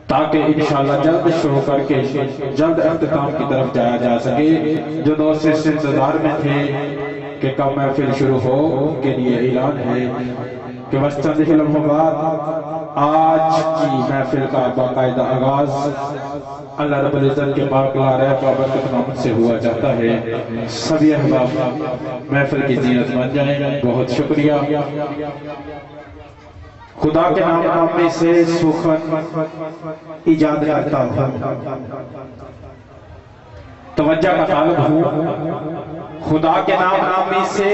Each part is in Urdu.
تاکہ انشاءاللہ جلد شروع کر کے جلد اختتام کی طرف جایا جا سکے۔ جو دوست اس انتظار میں تھے کہ کب محفل شروع ہو، ان کے لیے اعلان ہے کہ بس چند ہی لمحوں بعد آج کی محفل کا باقاعدہ آغاز اللہ رب العزت کے پاک لارہ بابرکت نام سے ہوا جاتا ہے۔ سبھی احباب محفل کی زینت بن جائیں۔ بہت شکریہ۔ خدا کے نام میں سے سخن ایجاد کرتا ہوں، توجہ کا طالب ہوں۔ خدا کے نام میں سے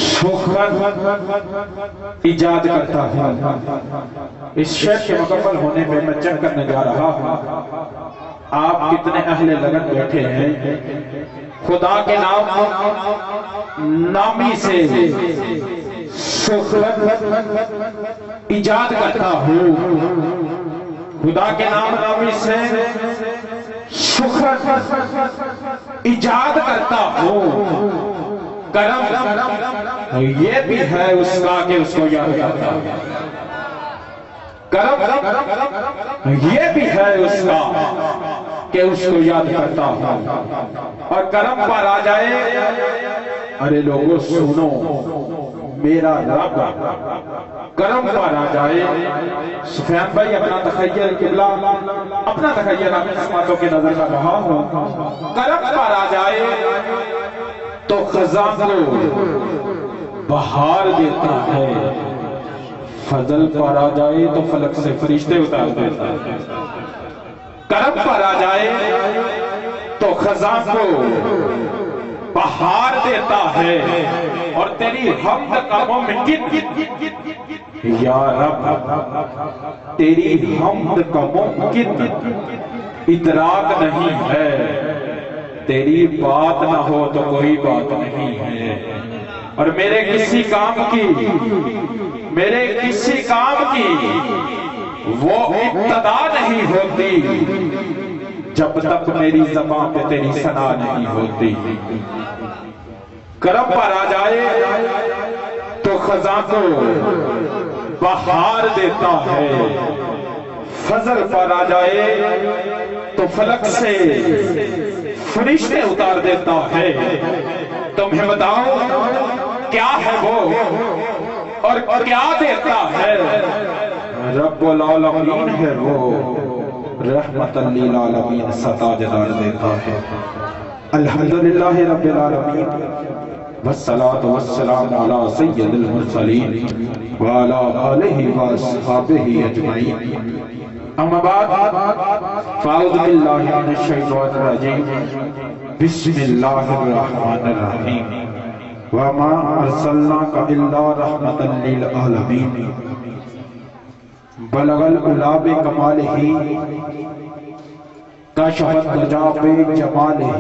سخن ایجاد کرتا ہوں۔ اس شعر کے مکمل ہونے پہ میں چیک کرنے جا رہا ہوں آپ کتنے اہل لگن بیٹھے ہیں۔ خدا کے نامی سے سخن ایجاد کرتا ہوں، خدا کے نامی سے سخن ایجاد کرتا ہوں۔ کرم یہ بھی ہے اس کا کہ اس کو یاد کرتا ہوں، کرم یہ بھی ہے اس کا کہ اس کو یاد کرتا ہوں۔ اور کرم پر آ جائے، ارے لوگوں سنو میرا رب کرم پر آ جائے۔ سفیان بھائی اپنا تخیل قبلہ اپنا تخیل اپنے سماعتوں کی نظر کر رہا ہوں۔ کرم پر آ جائے تو خزاں کو بہار دیتا ہے، فضل پر آ جائے تو فلک سے فرشتے اتار دیتا ہے۔ کرم پر آ جائے تو خزاں کو بہار دیتا ہے، اور تیری حمد کا ممکن یا رب تیری حمد کا ممکن ادراک نہیں ہے۔ تیری بات نہ ہو تو کوئی بات نہیں ہے، اور میرے کسی کام کی وہ ابتدا نہیں ہوتی جب تک میری زبان پہ تیری ثنا نہیں ہوتی۔ کرم پر آ جائے تو خزاں کو بہار دیتا ہے، فضل پر آ جائے تو فلک سے فرشتے اتار دیتا ہے۔ تمہیں بتاؤ کیا ہے وہ اور کیا دیتا ہے؟ رب العالمین ہے وہ، رحمت للعالمین ستاجدار دیتا ہے۔ الحمدللہ رب العالمین، والصلاة والسلام علی سید المرسلین وعلی آلہ واصحابہ اجمعین۔ اما بعد فاعوذ باللہ من الشیطان الرجیم، بسم اللہ الرحمن الرحیم، وما ارسلناک الا رحمتا للعالمین۔ بلغ العلا بکمالہ، کشفت دجا بجمالہ،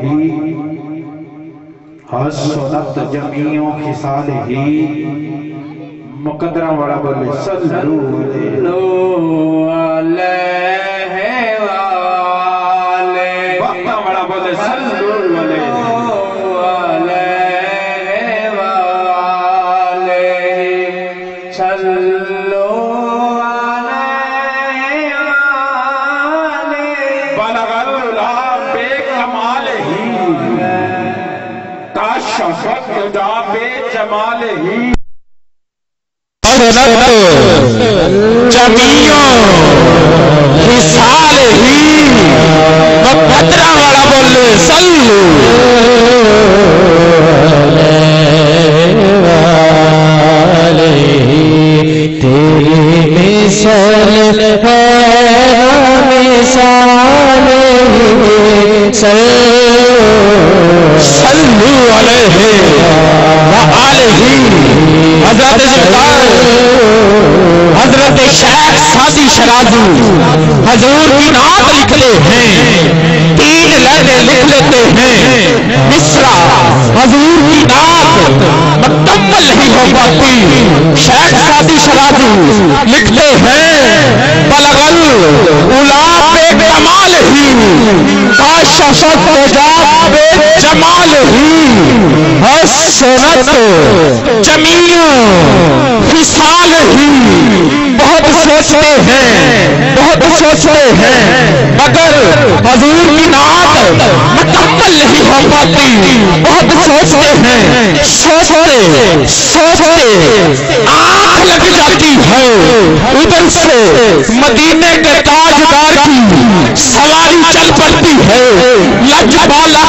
حسنت جمیع خصالہ۔ مقدرہ وڑا بولے صلو علیہ وآلہ، وقتہ وڑا بولے صلو علیہ وآلہ، صلو علیہ وآلہ۔ بلغ العلا بکمالہ، کشفت دجا بجمالہ، جمیع خصالہ۔ مقدرہ والا بولے صلو علیہ۔ تیری مثال ہے مثال، صلو علیہ وآلہ۔ حضرت سرکار حضرت شیخ سادی شرازی حضور کی نعت لکھ لے ہیں، 3 لائنیں لکھ لیتے ہیں، مصرع حضور کی نعت مکمل نہیں ہو پاتی۔ شیخ سادی شرازی لکھتے ہیں، بلغ العلا بکمالہ، کشفت دجا بجمالہ، حسنت جمیع خصالہ۔ بہت سوچتے ہیں، سوچتے ہیں مگر حضور کی نعت مکمل نہیں ہو پاتی. بہت سوچتے ہیں سوچتے سوچتے آنکھ لگ جاتی ہے. ادھر سے مدینے کے تاجدار کی سواری چل پڑتی ہے. لجپالا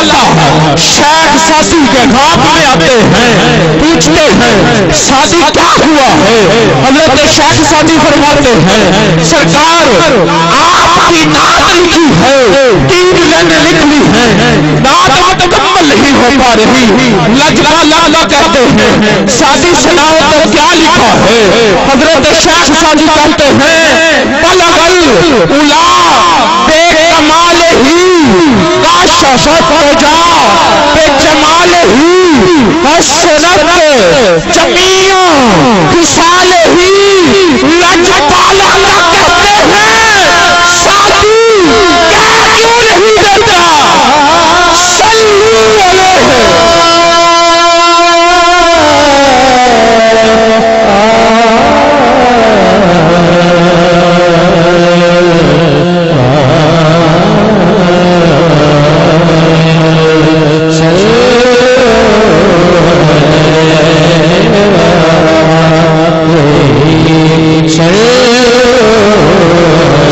شیخ سادی کے گھاٹ میں آتے ہیں, پوچھتے ہیں سادی کیا ہوا ہے. حضرت شیخ سادی فرماتے ہیں سرکار آپ کی نعت لکھی ہے, 3 لائنیں لکھ لی ہیں, نعت مکمل نہیں ہو پا رہی. لجپالا کہتے ہیں سادی سناؤ تو کیا لکھا ہے. حضرت شیخ سادی کہتے ہیں بلغل اولا بے کمال ہی کاشفت رجا بے جمال ہی حسنت جمیع خصال ہی. لجپالا کہتے ہیں سادی کہہ کیوں نہیں دیتا.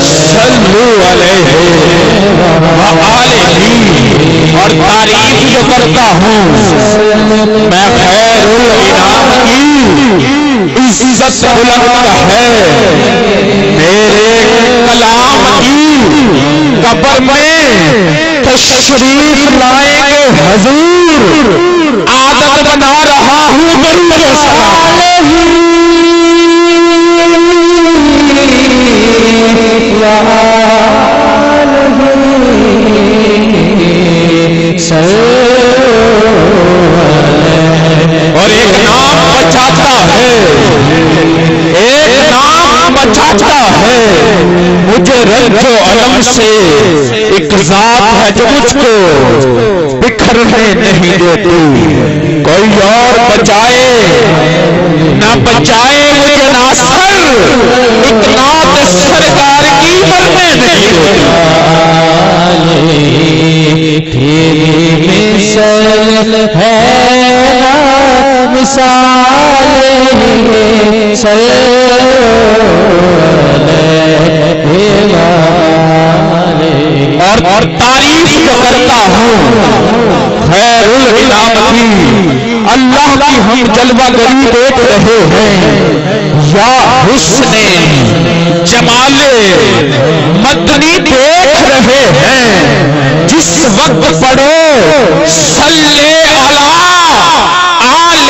صلو علیہ اور تعریف جو کرتا ہوں میں خیر الانام کی عزت بلند ہے. میرے کلام کی قبر میں تشریف لائیں گے حضور. عادت بنا رہا ہوں درود سلام اور ایک نام بچاتا ہے, ایک نام بچاتا ہے. مجھے رنج و علم سے ایک ذات ہے جو مجھ کو بکھرنے نہیں دیتی. کوئی اور بچائے نہ بچائے مجھے ناصر, ایک نعت سرکار کی مرنے نہیں دیتی. مثل ہے مثال اور تعریف جو کرتا ہوں خیر الانام کی. اللہ کی ہم جلوہ گری دیکھ رہے ہیں یا حسن جمال مدنی دیکھ رہے ہیں. جس وقت پڑھو صلی علی آل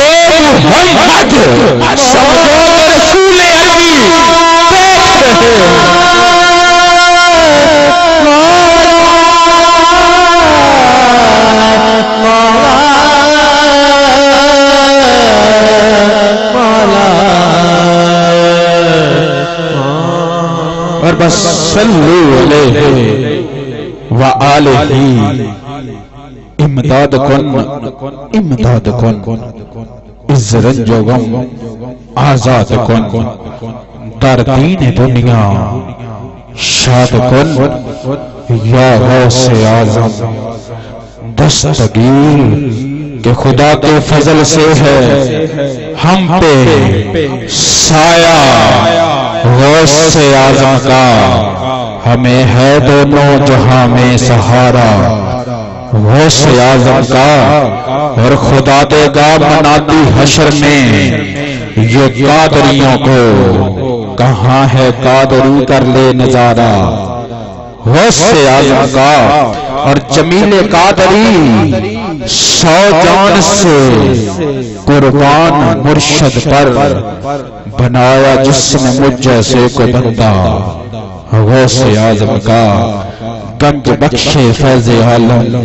محمد سمجھو رسول عربی دیکھ رہے ہیں. اور بس صلو علیہ وآلہ امداد کن امداد کن از رنج و غم آزاد کن. در دین دنیا شاد کن یا غوث اعظم. دستگیر کہ خدا کے فضل سے ہے ہم پہ سایہ غوث اعظم کا. ہمیں ہے دونوں جہاں میں سہارا غوث اعظم کا. اور خدا دے گا منادی حشر میں یہ قادریوں کو کہاں ہے قادری کر لے نظارہ غوث اعظم کا. اور جمیل قادری 100 جان سے قربان مرشد پر بنایا جس نے مجھ جیسے کو بندہ غوث اعظم کا. گنج بخش فیض عالم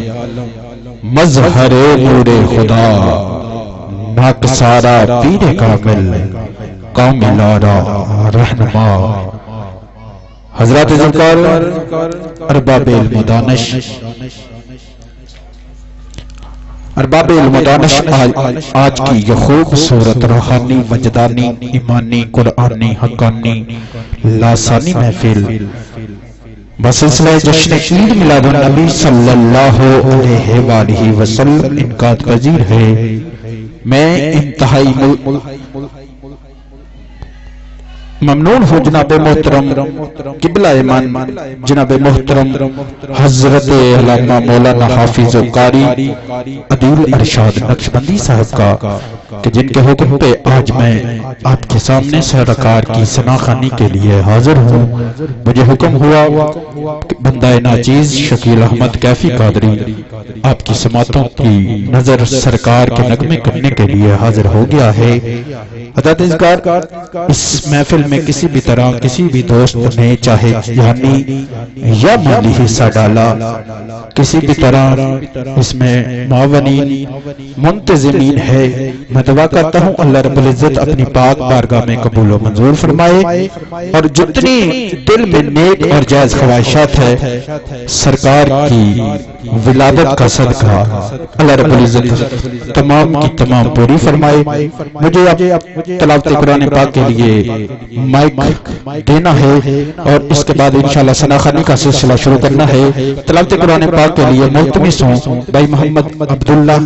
مظہر نور خدا ناکسارا پیر کامل کامل آرا رہنما. حضرات ذکر ارباب المدانش ارباب المدانش آج کی یہ خوبصورت روحانی وجدانی ایمانی قرآنی حقانی لاسانی محفل بسلسلہ جشن عید میلاد النبی صلی اللہ علیہ وآلہ وسلم انعقاد پذیر ہے۔ میں انتہائی ممنون ہوں جناب محترم قبلہ ایمان جناب محترم حضرت علامہ مولانا حافظ و قاری عدیل ارشاد نقشبندی صاحب کا کہ جن کے حکم پہ آج میں آپ کے سامنے سرکار کی ثناخوانی کے لیے حاضر ہوں۔ مجھے حکم ہوا کہ بندہ ناچیز شکیل احمد کیفی قادری آپ کی سماعتوں کی نظر سرکار کے نغمے کرنے کے لیے حاضر ہو گیا ہے۔ عطا اس محفل میں کسی بھی طرح کسی بھی دوست نے چاہے جانی یا مالی حصہ ڈالا، کسی بھی طرح اس میں معاونین منتظمین ہے، میں دعا کرتا ہوں اللہ رب العزت اپنی پاک بارگاہ میں قبول و منظور فرمائے، اور جتنی دل میں نیک اور جائز خواہشات ہے سرکار کی ولادت کا صدقہ اللہ رب العزت تمام کی تمام پوری فرمائے۔ مجھے اب تلاوت قرآن پاک کے لیے مائک دینا ہے اور اس کے بعد انشاءاللہ ثناخوانی کا سلسلہ شروع کرنا ہے۔ تلاوت قرآن پاک کے لیے ملتمس ہوں بھائی محمد عبداللہ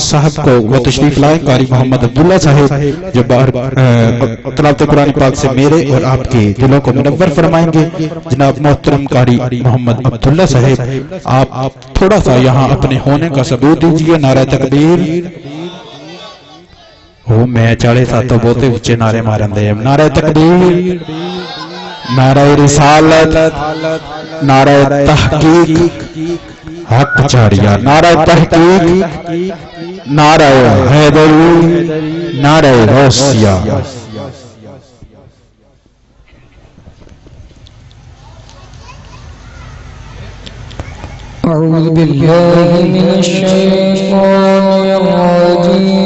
صاحب کو وہ تشریف لائیں، قاری محمد عبداللہ صاحب جو تلاوت قرآن پاک سے میرے اور آپ کے دلوں کو منور فرمائیں گے۔ جناب محترم قاری محمد عبداللہ صاحب آپ تھوڑا سا یہاں اپنے ہونے کا ثبوت دیجئے۔ نعرہ تکبیر وہ میں چاڑے تھا تو بہتے اچھے نعرے مارن دے، نعرہ تکبیر، نعرہ رسالت، نعرہ تحقیق حق چاڑیا، نعرہ تحقیق، نعرہ حیدری، نعرہ غوثیہ۔ اعوذ باللہ من الشیطان الرجیم،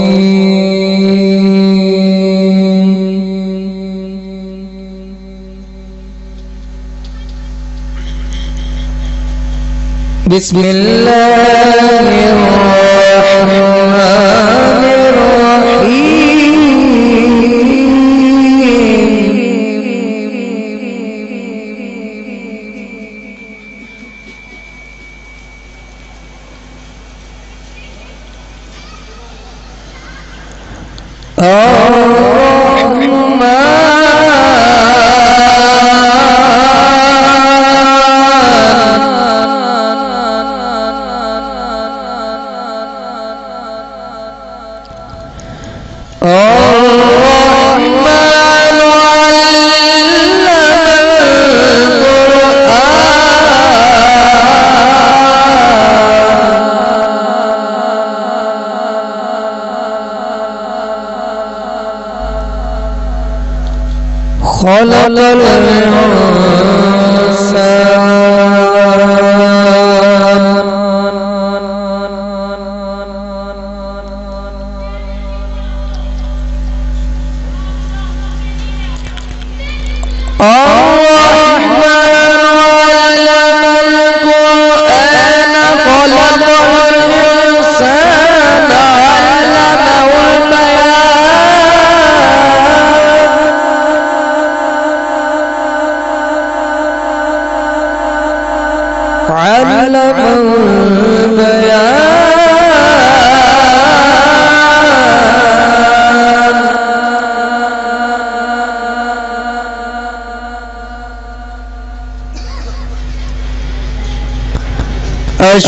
بسم اللہ الرحمن الرحیم۔ خلق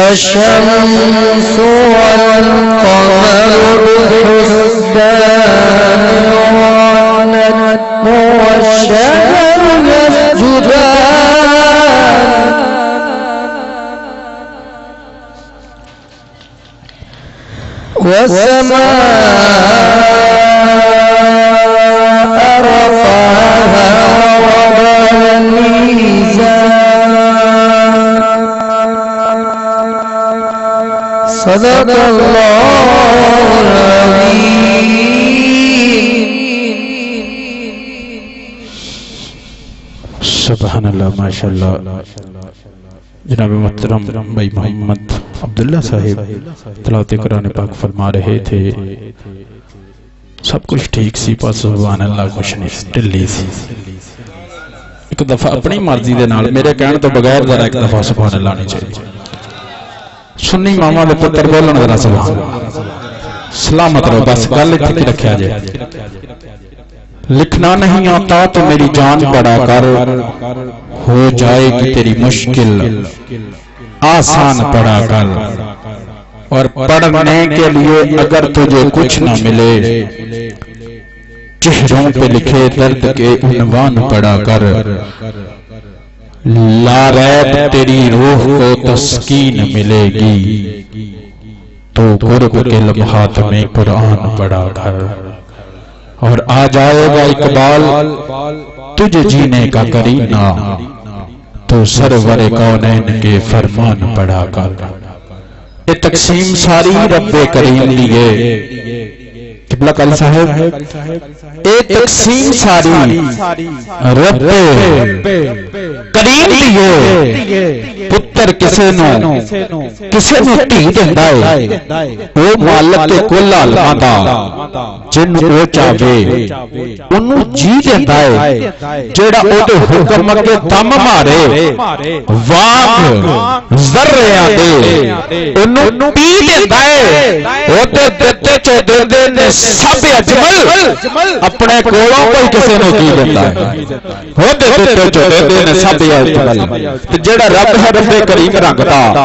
الشمس والقمر بحسبان والنجم والشجر يسجدان والسماء رفعها ووضع الميزان صدق اللہ العظیم۔ سبحان اللہ، ماشاءاللہ۔ جناب محترم بھائی محمد عبداللہ صاحب تلاوت قرآن پاک فرما رہے تھے، سب کچھ ٹھیک سی، پر سبحان اللہ کچھ نہیں ڈلی سی، ایک دفعہ اپنی مرضی دے نال میرے کہنے تو بغیر ذرا ایک دفعہ سبحان اللہ نہیں چاہیے. سنی ماما دے پتر بولن ذرا سبحان سلامت رہو. بس گل اتنے رکھا جائے. لکھنا نہیں آتا تو میری جان پڑا کر, ہو جائے گی تیری مشکل آسان پڑا کر. اور پڑھنے کے لیے اگر تجھے کچھ نہ ملے, چہروں پہ لکھے درد کے عنوان پڑا کر. لا ریب تیری روح کو تسکین ملے گی, تو قرب کے لمحات میں قرآن پڑھا کر. اور آ جائے گا اقبال تجھے جینے کا کرینہ, تو سرور کونین کے فرمان پڑھا کر. یہ تقسیم ساری رب کریم لیے قبلہ قاری صاحب, اے تقسیم ساری رب کریم لیے. پتر کسے نو ٹھی دیندا ہے, او مالک تے کل عالماں دا, جن او چاہے اونوں جی دیندا ہے. جیڑا او دے حکم اگے دم مارے, واگ ذریاں دے اونوں پی دیندا ہے. او تے دتے چ دے نے سب اجمل, اپنے کولوں کوئی کسے نو کی دیندا ہے. او دے دتے چ دے نے سب اجمل. تے جیڑا رب ہے رب کریم رنگ دا,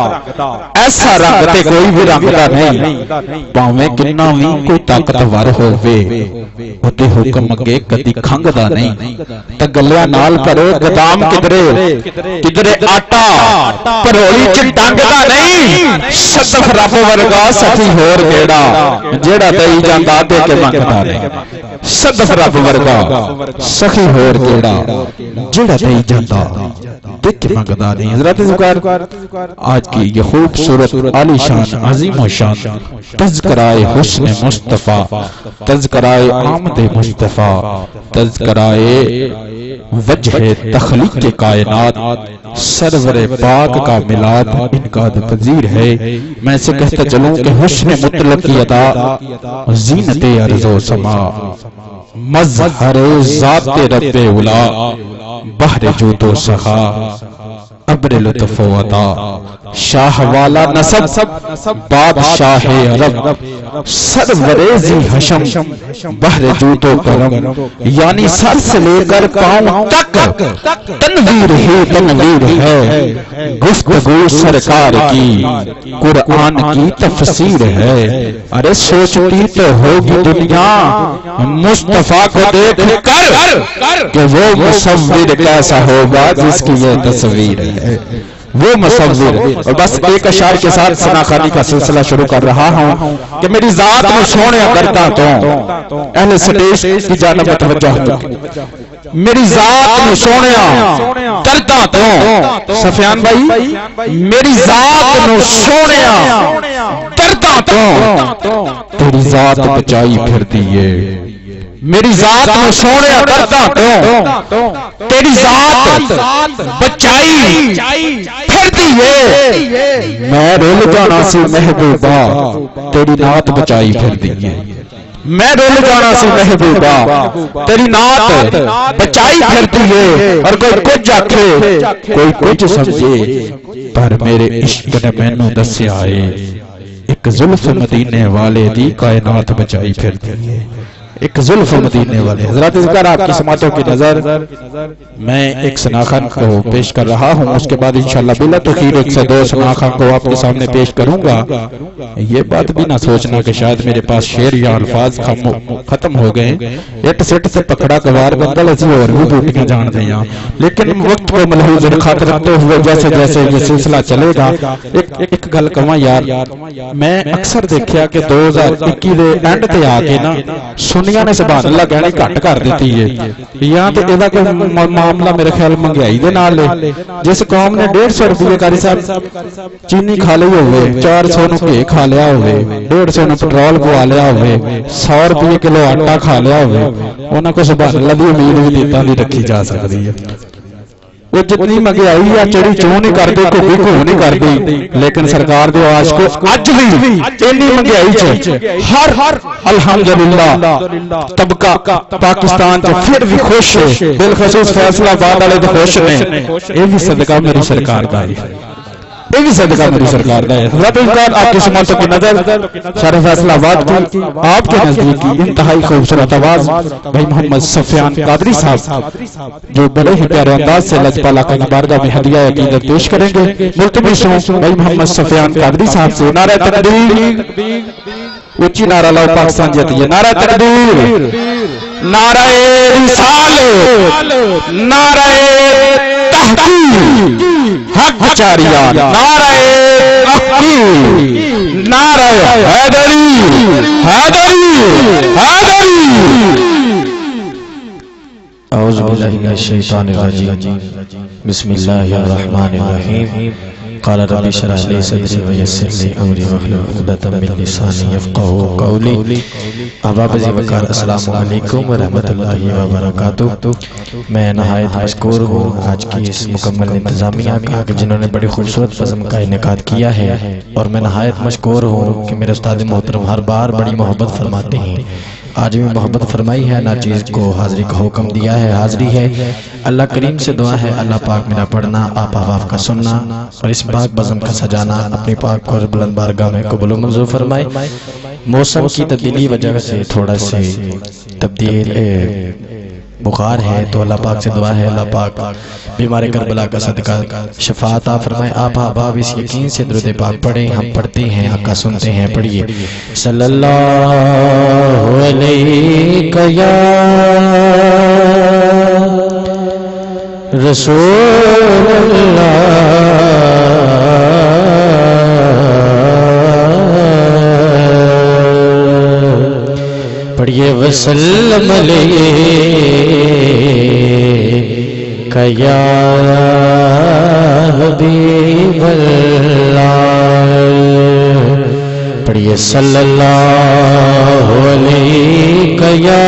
ایسا رنگ تے کوئی بھی رنگ دا نہیں. پاویں کنا وی کوئی طاقتور ہووے, او تے حکم اگے کدی کھنگدا نہیں. تے گلیاں نال کرو گدام کدرے آٹا پرولی چ ڈنگدا نہیں. صدف رب ورگا سخی ہور کیڑا, جیڑا دئی جاندا دے کے منگدا نہیں. صدف رب ورگا سخی ہور کیڑا, جیڑا دئی جاندا دے کے منگدا نہیں. حضرات ذکر آج کی یہ خوبصورت عالی شان عظیم و شان تذکرائے حسن مصطفیٰ, تذکرائے آمد مصطفیٰ, تذکرائے وجہ تخلیق کے کائنات, سرور پاک کا میلاد انقاد پذیر ہے. میں سے کہتا چلوں کہ حسن مطلق کی عطا, زینت ارض و سما, مظہر ذات رب اولا, بحر جود و سخا, ابر لطف و عطا, شاہ والا نسب بادشاہ عرب, سرور ذی حشم, بحر جود و کرم. یعنی سر سے لے کر پاؤں تک تنویر ہی تنویر ہے. گفتگو سرکار کی قرآن کی تفسیر ہے. ارے سوچتی تو ہوگی دنیا مصطفیٰ کو دیکھ کر کہ وہ مصور کیسا ہوگا جس کی یہ تصویر ہے. وہ مصور. اور بس ایک اشعار کے ساتھ ثنا خوانی کا سلسلہ شروع کر رہا ہوں کہ میری ذات میں سونے کرتا تو اہل سٹیج کی جانب توجہ ہو. میری ذات میں سونے کرتا تو سفیان بھائی, میری ذات میں سونے کرتا تو تیری ذات بچائی پھر دیئے. میری ذات میں سونے کرتا تو تیری ذات بچائی پھر دیئے. میں رول جانا سی محبوبہ, تیری نات بچائی پھر دیئے. میں رول جانا سی محبوبہ, تیری نات بچائی پھر دیئے. اور کوئی کچھ آکھے کوئی کچھ سمجھے, پر میرے عشق نے مینوں دسے آئے, ایک زلف مدینے والے دی کائنات بچائی پھر دیئے. ایک زلف مدینے والے. حضرات ذکر آپ کی سماعتوں کی نظر میں ایک ثناخوان کو پیش کر رہا ہوں, اس کے بعد انشاءاللہ بلا تخیر ایک سے دو ثناخوان کو آپ کے سامنے پیش کروں گا. یہ بات بھی نہ سوچنا کہ شاید میرے پاس شعر یا الفاظ ختم ہو گئے. ایٹ سیٹ سے پکڑا کوار بندل ایسی اور بھی بوٹیاں جان دیں, لیکن وقت کو ملحوظ خاطر رکھتے ہوئے جیسے جیسے یہ سلسلہ چلے گا ایک گل کہاں یار, میں اکثر دیکھیا کہ 2021 دے اینڈ تے آ کے نا سنیاں نے سبحان اللہ کہنے گھٹ کر دیتی ہے. یہاں تے ایدا کوئی معاملہ میرے خیال مہنگائی دے نال ہے. جس قوم نے 150 روپے قاری صاحب چینی کھا لی ہوئے, 400 نو گھی کھا لیا ہوئے, 150 نو پٹرول پوا لیا ہوئے, 100 روپے کلو آٹا کھا لیا ہوئے, انہاں کو سبحان اللہ دی امید بھی دیتا نہیں رکھی جا سکتی ہے. وہ جتنی مہنگائی یا چڑی چوں نہیں کرتے گھوگی گھو نہیں کرتی لیکن سرکار دے عاشق اج بھی اینی مہنگائی چ ہر الحمدللہ طبقہ پاکستان چ پھر بھی خوش ہے بالخصوص فیصلہ آباد والے تے خوش نے یہ بھی صدقہ میری سرکار دا ہے یہ بھی صدقہ میری سرکار دا ہے رب العزت آپ کی سماعتوں کی نظر شہر فیصلہ آباد کی آپ کے نزدیک کی انتہائی خوبصورت آواز بھائی محمد سفیان قادری صاحب جو بڑے ہی پیارے انداز سے لجپال آقا کی بارگاہ میں ہدیہ عقیدت پیش کریں گے ملتمس ہوں بھائی محمد سفیان قادری صاحب سے نعرہ تکبیر اونچی نعرہ لاؤ پاکستان جیتی ہے نعرہ تکبیر نعرہ رسالت نعرہ تحقیق حق چاریان نعرہ تحقیق نعرہ حیدری حیدری حیدری اعوذ باللہ من الشیطان الرجیم بسم اللہ الرحمن الرحیم قال رب اشرح لي صدري ويسر لي امري واحلل عقدة من لساني يفقهوا قولي احباب عزیز وقار السلام علیکم ورحمۃ اللہ وبرکاتہ میں نہایت مشکور ہوں آج کی اس مکمل انتظامیہ کا جنہوں نے بڑی خوبصورت بزم کا انعقاد کیا ہے اور میں نہایت مشکور ہوں کہ میرے استاد محترم ہر بار بڑی محبت فرماتے ہیں آج بھی محبت فرمائی ہے ناچیز کو حاضری کا حکم دیا ہے حاضری ہے اللہ کریم سے دعا ہے اللہ پاک میرا پڑھنا آپ احباب کا سننا اور اس پاک بزم کا سجانا اپنی پاک اور بلند بارگاہ میں قبول و منظور فرمائے موسم کی تبدیلی وجہ سے تھوڑا سے تبدیل بخار ہے تو اللہ پاک سے دعا ہے اللہ پاک بیمار کربلا کا صدقہ شفا عطا فرمائے آپ احباب اس یقین سے درود پاک پڑھیں ہم پڑھتے ہیں آقا سنتے ہیں پڑھیے صلی اللہ علیہ یا رسول اللہ پڑھیے وسلم علیک یا حبیب اللہ پڑھیے صلی اللہ علیک یا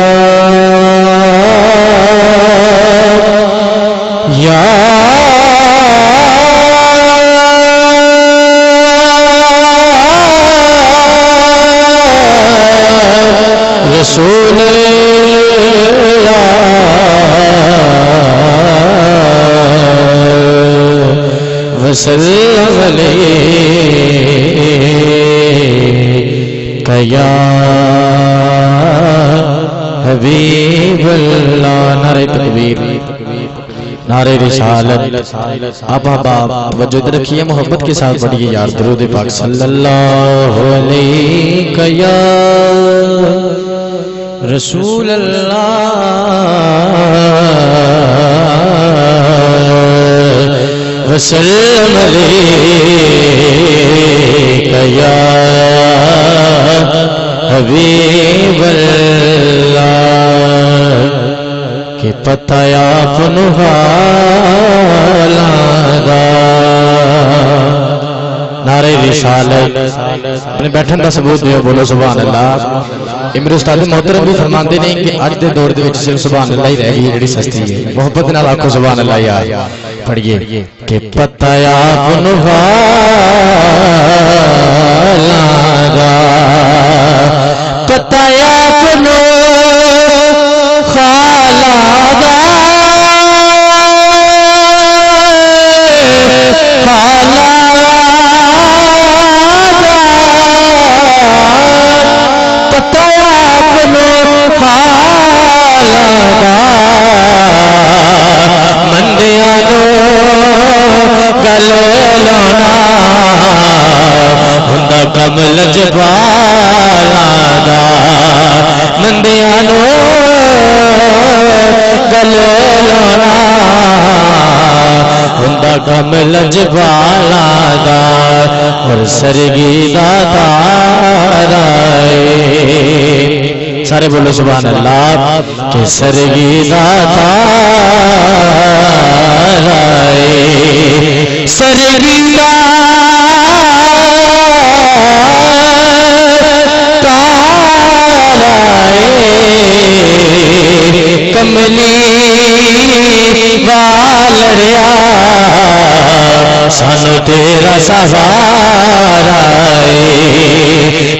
رسول اللہ وسلم علیک یا حبیب اللہ نعرہ تکبیر نعرہ رسالت آپ احباب وجود رکھیے محبت کے ساتھ پڑھیے یار درود پاک صلی اللہ علیہ یا رسول اللہ وسلم علیک یا حبیب اللہ کہ پتہ آپ نحالا نعرہ رسالت اپنے بیٹھن کا ثبوت دیو بولو سبحان اللہ امیر استاد محترم بھی فرماندے نہیں کہ اج دے دور دے وچ صرف سبحان اللہ ہی رہ گئی جڑی سستی ہے محبت نال آکھو سبحان اللہ یار پڑھیے کہ پتہ آپ نحالا پتہ آپ نحالا کمل جبالا دا مندیانو گلے لونا ہندہ کمل جبالا دا اور سرگی دا تارائے سارے بولو سبحان اللہ کہ سرگی دا تارائے سرگی دا کملی والڑیا سہارا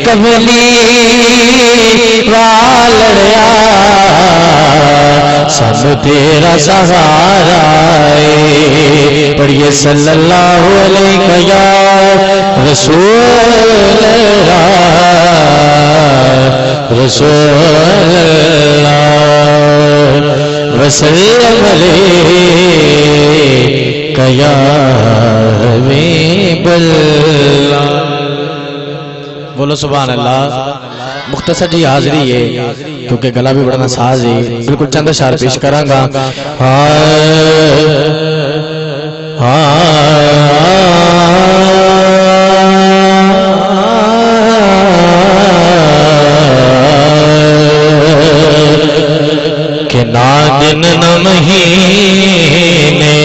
کملی والڑیا سب تیرا سہارا پڑھیے صلی اللہ علیہ یا رسول اللہ رسول اللہ وسلم علیہ یا حبیب اللہ۔ بولو سبحان اللہ۔ مختصر جی حاضری ہے کیونکہ گلا بھی بڑا ناساز ہے، بالکل چند اشعار پیش کراں گا۔ کہ نہ دن نہ مہینے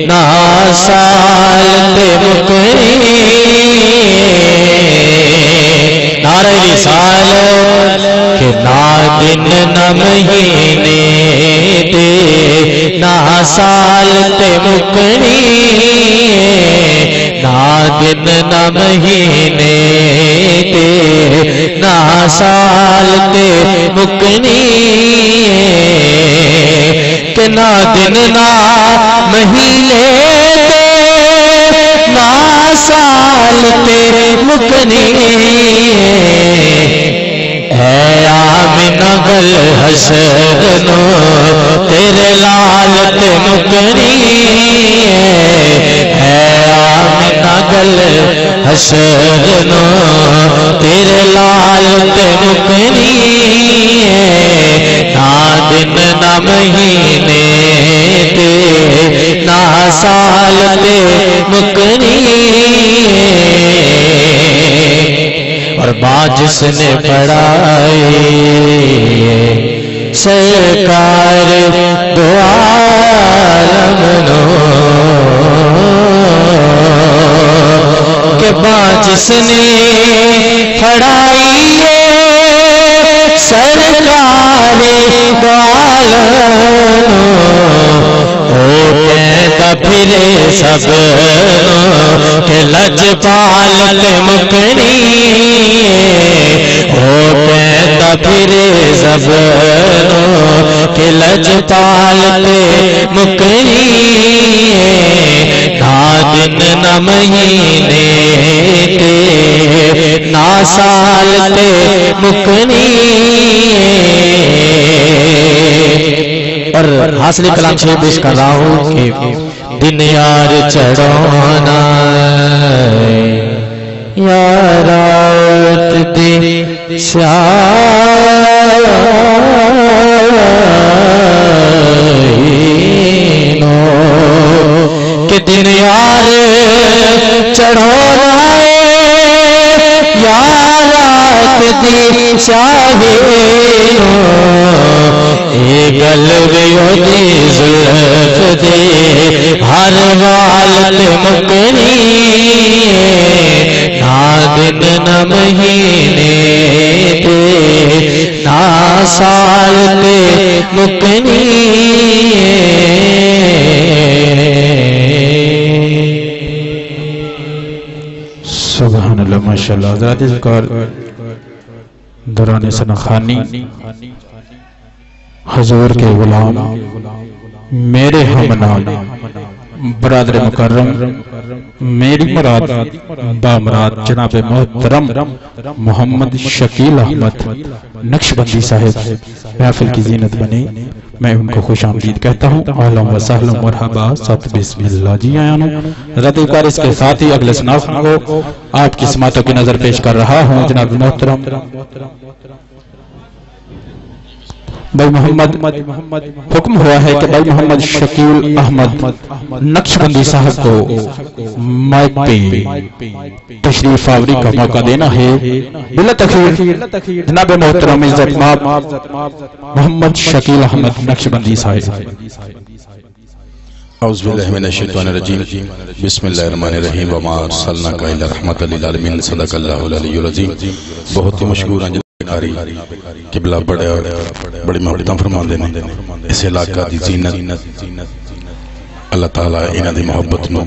نہ سال تے مکری نعرہ رسالت کہ نہ دن نہ مہینے تے نہ سال تے مکری نہ دن نہ مہینے تے نہ سال تے مکنی کہ نہ دن نہ مہینے تے نہ سال تے مکنی اے آمنہ گل حسنو تیرے لال تے مکنی اے آمنہ گل حسنو تیرے لال تے مکنی نہ دن نہ مہینے تے نہ سال تے مکنی اور بات جس نے پڑھائی سرکار دو عالم نو کہ بات جس نے پڑھائی سرکار دو عالم نو کہتا پھرے سب کہ لجپال تے مکنی کہتا پھرے سب کہ لجپال تے مکنی نہ دن نہ مہینے تے نہ سال تے مکنی اور حاصل کلام شریف پیش کر رہا ہوں کہ دن یار چڑھانا یا رات دن شاہینو کہ دن یار چڑھانا یا رات دن شاہینو اے گل ویو دی زلف دے ہر وال مکنی نہ دن نہ مہینے تے نہ سال تے مکنی سبحان اللہ ماشاءاللہ۔ حضرات ذکر دوران سنخانی حضور کے غلام میرے ہم نام برادر مکرم میری مراد بامراد جناب محترم محمد شکیل احمد نقشبندی صاحب محفل کی زینت بنے، میں ان کو خوش آمدید کہتا ہوں۔ اہلا و سہلا مرحبا ست بسم اللہ جی آیا ہوں۔ حضرت اکار اس کے ساتھ ہی اگلے سناف کو آپ کی سماعتوں کی نظر پیش کر رہا ہوں۔ جناب محترم بھائی محمد حکم ہوا ہے کہ بھائی محمد شکیل احمد نقشبندی صاحب کو مائک پہ تشریف آوری کا موقع دینا ہے۔ بلا تخیر جناب محترم عزت مآب محمد شکیل احمد نقشبندی صاحب۔ اعوذ باللہ من الشیطان الرجیم بسم اللہ الرحمن الرحیم وما ارسلناک الا رحمۃ للعالمین صدق اللہ العلی العظیم۔ بہت ہی مشکور ہیں قاری قبلہ بڑی محبتاں فرما دینے اس علاقہ دی زینت اللہ تعالیٰ انہاں دی محبت نو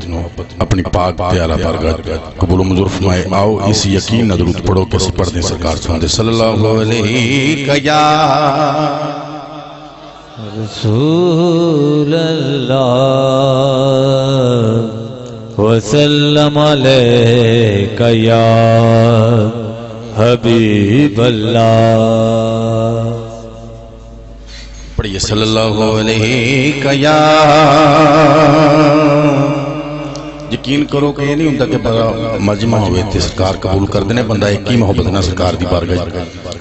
اپنی پاک پیارا بارگاہ قبول و منظور فرمائے. آؤ اس یقین نہ درود پڑھو کہ اسی پڑھ دیں سرکار سن دے صلی اللہ علیہ یا رسول اللہ وسلم علیک یا حبیب اللہ. پڑھئے صلی اللہ علیہ یا. یقین کرو کہ یہ نہیں ہوتا کہ بڑا مجمع ہوئے تھے سرکار قبول کر دینے بندہ ایک ہی محبت نہ سرکار دی بارگاہ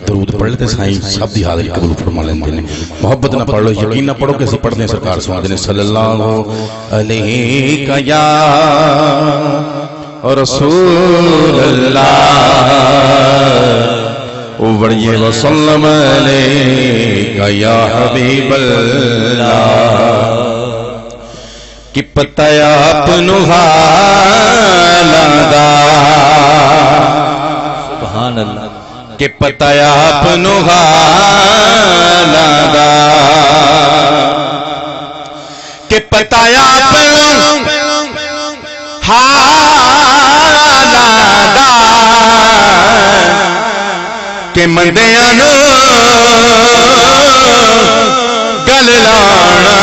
درود پڑھ لیتے سائیں سب دی حاضری قبول فرما لیندے نے. محبت نہ پڑھ لو یقین نہ پڑھو کہ اسے پڑھ دیں سرکار سنا دینے صلی اللہ علیہ یا رسول اللہ وڑیے وسلم علیہ یا حبیب اللہ. کہ پتہ اپنو حالندا سبحان اللہ. کہ پتہ اپنو حالندا کہ پتہ اپنو حالندا کہ مندیاں نو گل لانا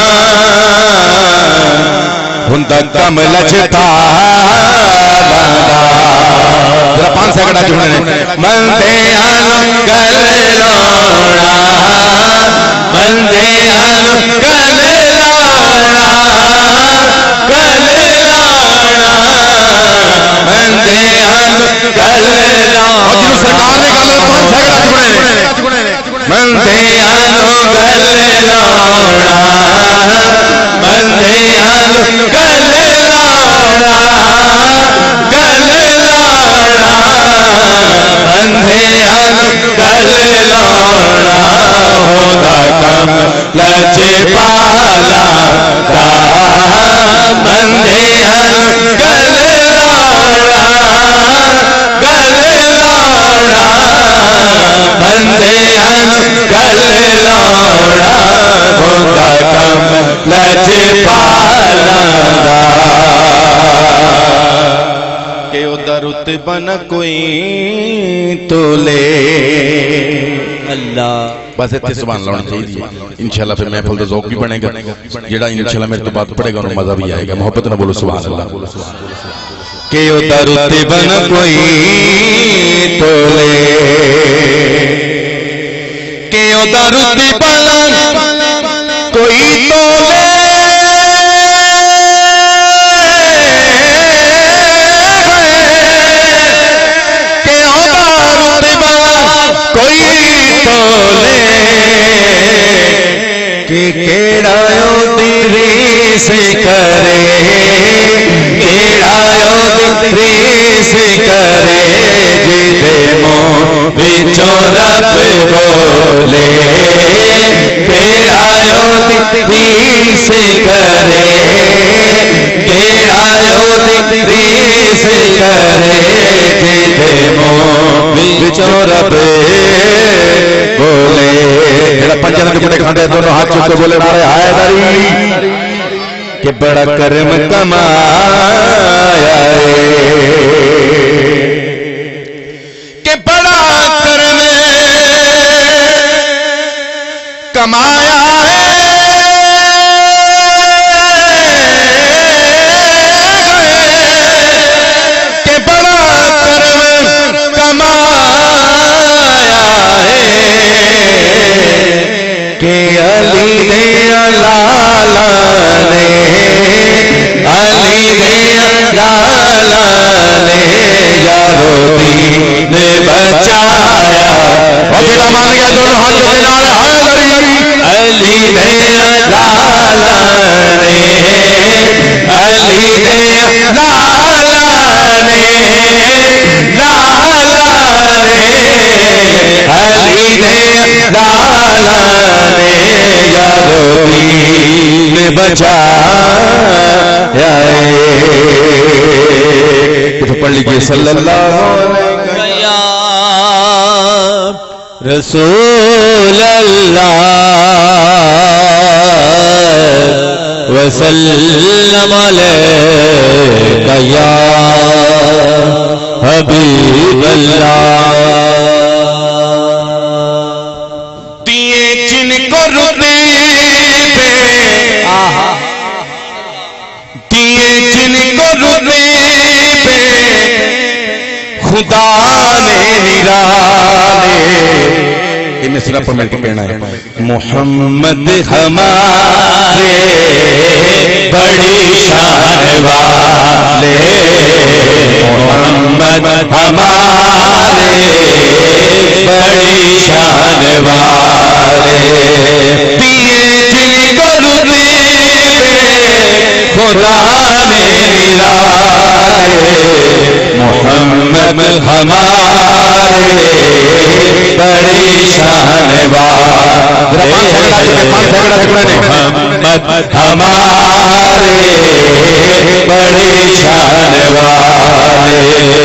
ہندہ کم لچتا ذرا 5 سیکنڈ جڑنے مندیاں نو گل لانا مندیاں نو گل لانا گل لانا مندیاں نو گل لانا سرکار نے گل 5 سیکنڈ جڑنے مندیاں نو گل لانا مندیاں نو گل لانا گل لانا مندیاں نو گل لانا ہوتا کم لچے پالا دا مندیاں نو گل لانا گل لانا مندیاں نو گل لانا ہوتا کم لچے پالا دا کہ ادھر رتبہ نہ کوئی تو لے اللہ. بس اتنے سبحان اللہ ہونا چاہیے. انشاءاللہ پھر محفل دا ذوق بھی بنے گا جڑا انشاءاللہ میرے تو بات پڑے گا انہوں مزہ بھی آئے گا. محبت نہ بولو سبحان اللہ. کہ ادھر رتبہ نہ کوئی تو لے کہ ادھر رتبہ کوئی تو لے کہ ادھر رتبہ کوئی تو لے کہ کیڑا دی ریس کرے کیڑا دی ریس کرے جدے منہ وچوں رب بولے کیڑا دی ریس کرے کیڑا دی ریس کرے جدے منہ وچوں رب بولے. جڑا پنجاں دے بڑے کھاندے دونوں ہاتھ چوک کے بولے نعرہ حیدری کہ بڑا کرم کمایا ہے کہ بڑا کرم کمایا ہے کہ بڑا کرم کمایا ہے کہ علی دے لالا نے علی دے لالا نے یارو دین بچایا. وکیلا مان گیا دونوں ہاتھ کے نال حیدری علی دے لالا نے علی دے لالا نے لالا نے علی دے لالا نے یارو دین بچایا ہے. پڑھ لیجیے صلی اللہ علیہ یا رسول اللہ وسلم عليك يا حبيب الله دیے جن کو رتبے دیے جن کو رتبے خدا نے نرالے یہ مصرع پر مل کے کہنا ہے محمد ہمارے بڑی شان والے محمد ہمارے بڑی شان والے دیے جن کو رتبے خدا نے نرالے محمد ہمارے بڑی شان والے محمد ہمارے بڑی شان والے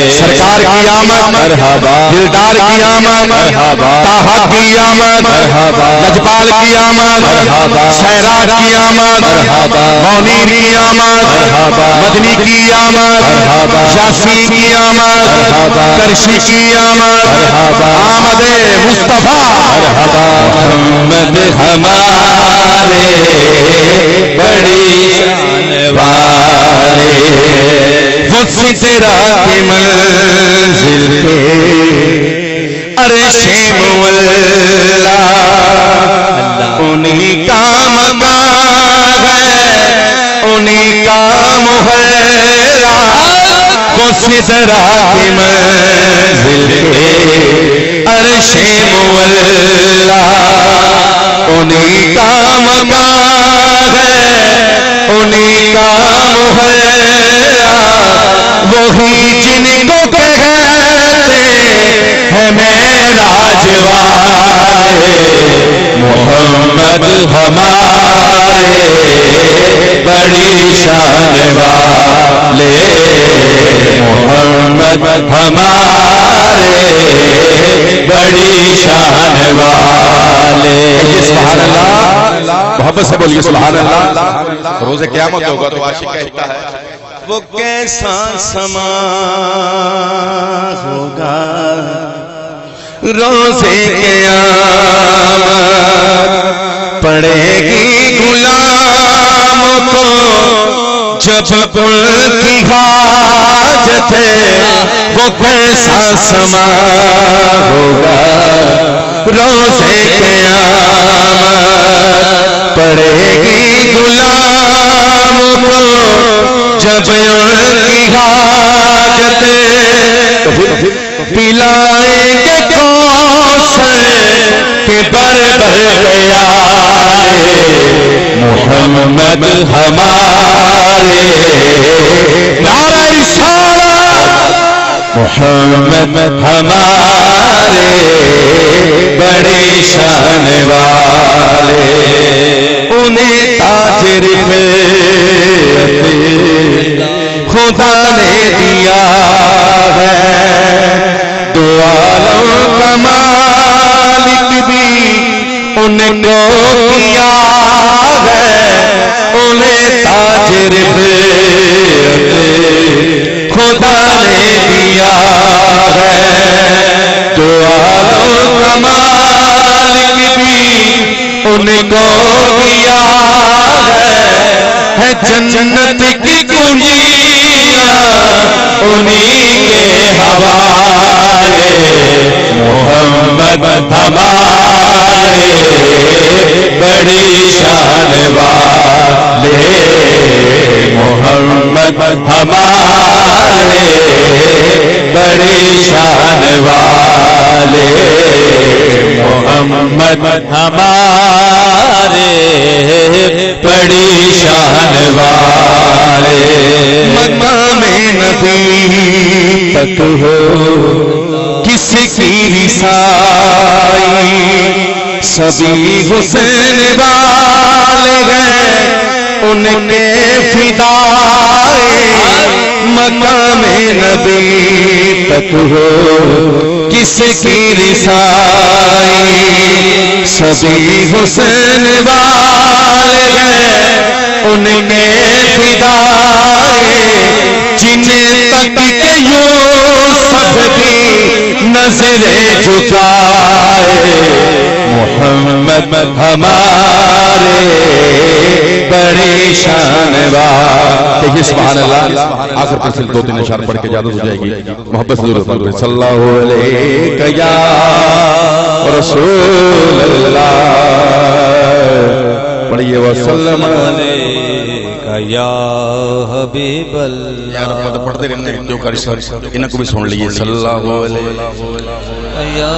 سرکار کی آمد مرحبا دلدار کی آمد مرحبا طٰہٰ کی آمد مرحبا لجپال کی آمد مرحبا شہرا کی آمد مرحبا مونیر کی آمد مرحبا مدنی کی آمد مرحبا شافعی کی آمد مرحبا کرشی کی آمد مرحبا آمد مصطفیٰ مرحبا محمد ہمارے بڑی شان والے وہ سترہ کی منزل پہ عرش مولا انہی کا مقام ہے انہی کا محرہ وہ سترہ کی منزل پہ عرش مولا انہی کا مقام ہے انہی کا محرہ وہی جن کو کہتے ہیں معراج والے محمد ہمارے بڑی شان والے محمد ہمارے بڑی شان والے سبحان اللہ محبت سے بولیے سبحان اللہ روز قیامت ہوگا تو عاشق کہتا ہے وہ کیسا سما ہوگا روز قیامت پڑے گی غلاموں کو جب ان کی حاجت ہے وہ کیسا سما ہوگا روز قیامت پڑے گی غلاموں کو جب ان کی حاجت پلائیں گے کوثر کے بر گیا محمد ہمارے نعرہ رسالت محمد ہمارے بڑی شان والے انہیں تاجر خدا نے دیا ہے دو عالم کا مالک بھی ان کو کیا ہے انہیں تاجر خدا نے دیا ہے دو عالم کا مالک بھی ان کو کیا ہے جنت کی کنجیاں انہی کے حوالے محمد ہمارے بڑی شان والے محمد ہمارے بڑی شان والے محمد ہمارے بڑی شان والے مقام نبی تک ہو کس کی رسائی سبھی حسین والے ہیں ان کے فدائے مقام نبی تک ہو کس کی رسائی سبھی حسین والے ہیں ان میں فدائے جنہیں تک کہ یوسف بھی نظریں جھکائے محمد ہمارے بڑی شان بات. دیکھیے سبحان اللہ. آخر پر صرف 2-3 اشعار پڑھ کے اجازت ہو جائے گی. محبت سے ضرورت ہے صلی اللہ علیہ یا رسول اللہ پڑھیے وسلم علیہ یا حبیب اللہ. یار پڑھتے رہنے جو قاری صاحب انہاں کو بھی سن لیجئے صلی اللہ علیہ یا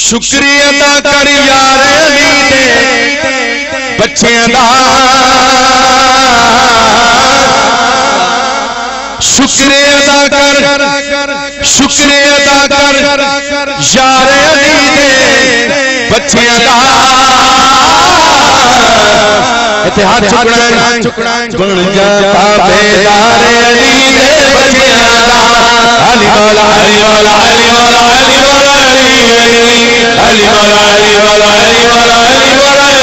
شکریہ ادا کر یار علی دے بچیاں دا شکریہ ادا کر شکریہ ادا کر یار علی دے بچیاں دا اتحاد چکڑائیں بن جاتا بیدار علی دے بچیاں دا علی مولا علی مولا علی مولا علی مولا علی مولا علی مولا علی مولا علی مولا علی مولا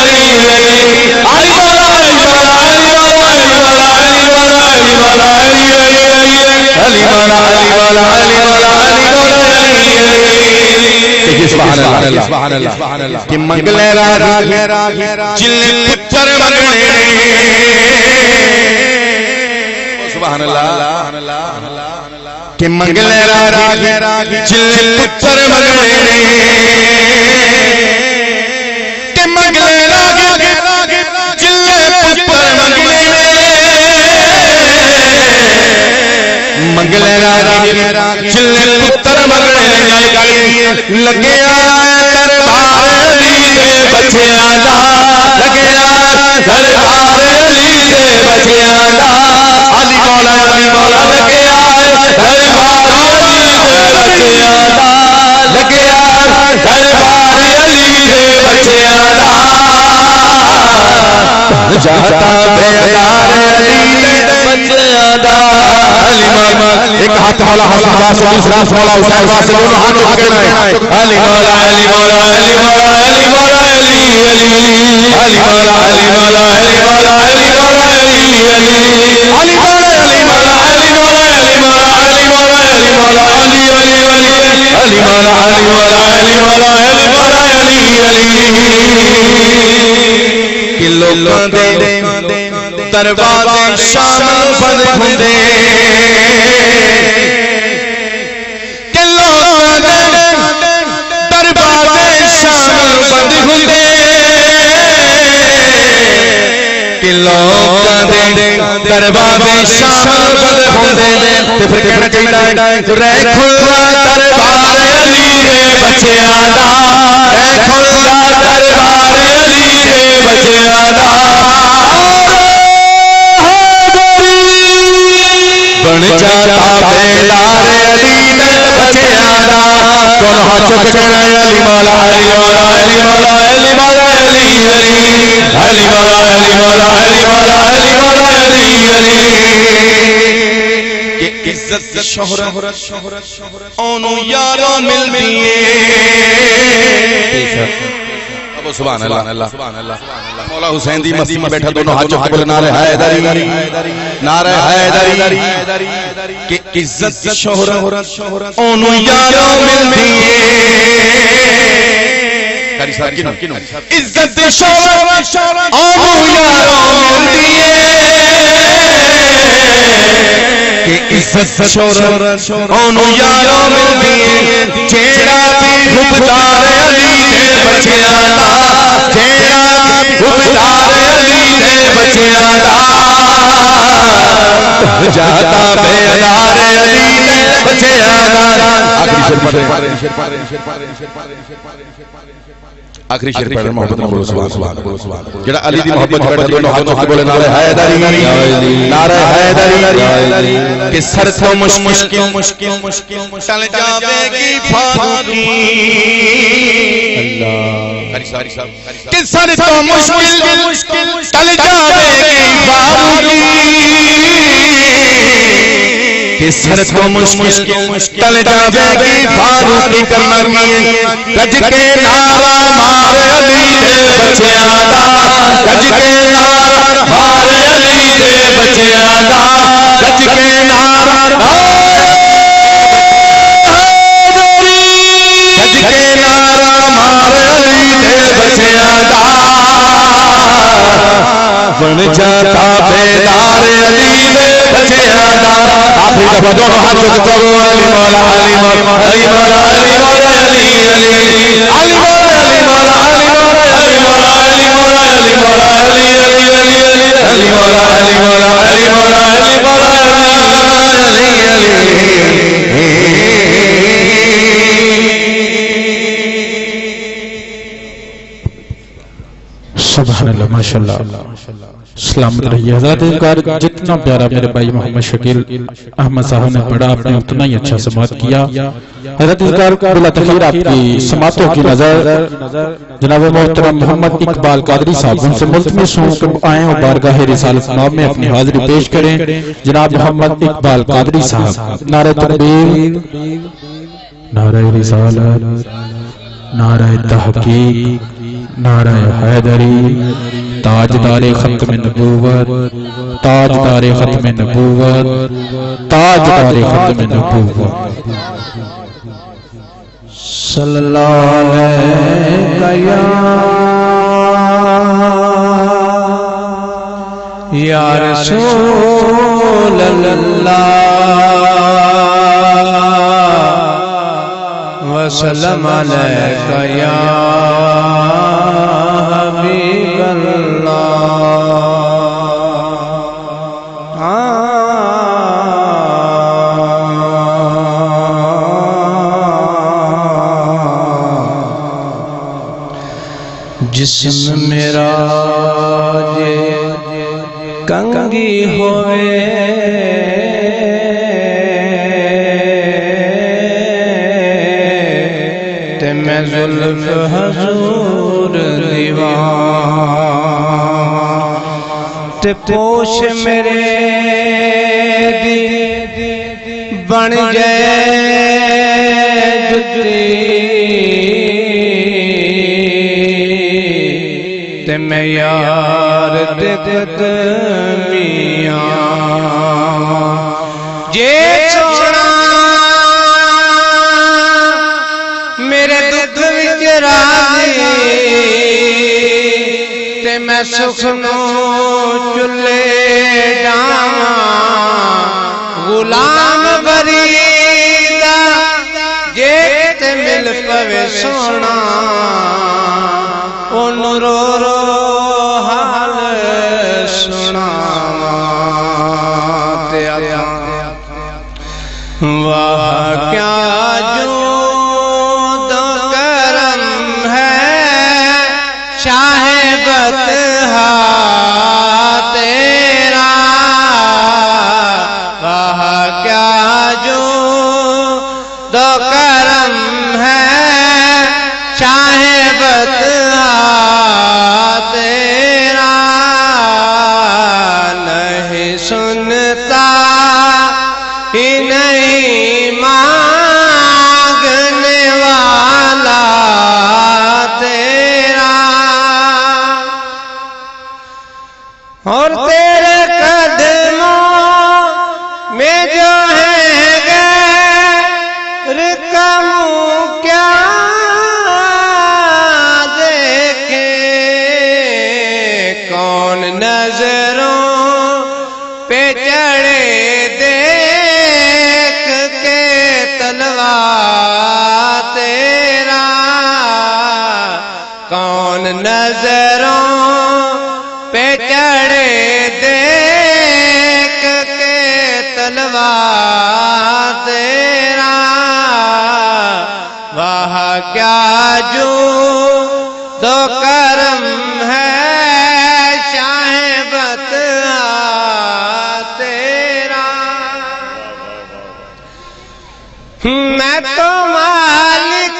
علی مولا علی مولا علی مولا علی مولا علی مولا علی مولا علی مولا سبحان اللہ کہ منگلے راگ جل پتر منگلے سبحان اللہ کہ منگلے راگ جل پتر منگلے کہ منگلے راگ جل پتر منگلے منگلے راگ جل پتر منگلے لگے دربار علی دے بچیاں دا لگے دربار علی دے بچیاں دا علی مولا لگے دربار علی دے بچیاں دا لگے دربار علی دے بچیاں دا جاتا بیدار علی دے بچیاں دا ایک ہاتھ والا دوسرا والا حسین واسطے دونوں ہاتھ پکڑنا ہے علی مولا علی مولا علی مولا علی مولا علی علی علی مولا علی مولا علی مولا علی مولا علی علی علی مولا علی مولا علی مولا علی مولا علی مولا علی مولا علی علی علی مولا علی مولا علی مولا علی مولا علی علی کہ لوکاں دے دروازے شامل بند ہوندے کہ لوکاں دے دروازے شامل بند ہوندے کہ لوکاں دے دروازے شامل بند ہوندے تے پھر کہنا چاہیدا ہے رہ کھلا دربار علی دے بچیاں دا رہ کھلا دربار علی دے بچیاں دا بن جاتا بیدار علی دے بچیاں دا کون ہاتھ چک کہنا علی مولا علی مولا علی مولا علی مولا علی علی علی مولا علی مولا علی مولا علی مولا علی علی کہ عزت شہرت اونوں یاراں ملدی ہے سبحان اللہ مولا حسین دی مسجد میں بیٹھا دونوں ہاتھ چوک بولے نعرہ حیدری نعرہ حیدری کہ عزت شہرت اونوں یاراں ملدی ہے قاری صاحب کینوں عزت شہرت اونوں یاراں ملدی ہے کہ عزت شہرت اونوں یاراں ملدی ہے جیڑا بھی حبدار علی دے بچیاں دا جیڑا بھی حبدار علی دے بچیاں دا جاتا بیدار علی دے بچیاں دا آخری شیر پڑھ محبت نہ بولو سبحان جڑا علی دی محبت بیٹھا دونوں ہاتھوں سے بولے نعرہ حیدری نعرہ حیدری کہ سر تو مشکل ٹل جاوے گی فاروقی اللہ کہ سر تو مشکل ٹل جاوے گی فاروقی کہ سر تو مشکل ٹل جاوے گی فاروقی کرنی گج کے نعرہ مارے علی دے بچیاں دا گج کے نعرہ مارے علی دے بچیاں دا گج کے نعرہ گج کے نعرہ مارے علی دے بچیاں دا بن جاتا بیدار علی دے بچیاں دا آخری دفعہ دونوں ہاتھ چک کرو علی مولا علی مولا علی مولا علی مولا علی علی علی مولا علی مولا علی مولا علی مولا علی مولا علی مولا علی علی علی علی مولا علی مولا علی مولا علی مولا علی علی سبحان اللہ ماشاءاللہ سلامت رہیے حضرات اذکار جتنا پیارا میرے بھائی محمد شکیل احمد صاحب نے پڑھا آپ نے اتنا ہی اچھا سماعت کیا حضرت اذکار بلا تخیر آپ کی سماعتوں کی نظر جناب محترم محمد اقبال قادری صاحب ان سے ملتمس ہوں کہ آئیں اور بارگاہ رسالت نام میں اپنی حاضری پیش کریں جناب محمد اقبال قادری صاحب نعرہ تکبیر نعرہ رسالت نعرہ تحقیق نعرہ حیدری تاجدار ختم نبوت تاجدار ختم نبوت تاجدار ختم نبوت صلی اللہ علیہ یا رسول اللہ وسلم علیک یا حبیب اللہ جسم میرا کنگی ہوئے تے میں زلف حضور دیوان تے پوش میرے دی بن جائے جتری تے میں یار دے قدمیاں جے چھوڑا میرے دکھ وچ راضی تے میں سخنو چلے جاواں غلام بریدا جے تے مل پوے سونا ان رو رو حال سناواں تے واہ کیا جو دو کرم ہے شاہ بطحا تیرا واہ کیا جو دو کرم ہے شاہ بطحا تیرا نہیں سنتا ہی نہیں مانگنے والا تیرا اور تیرے قدموں میں جو ہے غیر کموں کیا دیکھے کون نظروں پہ چڑھے دیکھ کے تلوار تیرا کون نظروں پہ چڑھے دیکھ کے تلوار تیرا واہ کیا جو دو کرم ہے شاہ بطحا تیرا میں تو مالک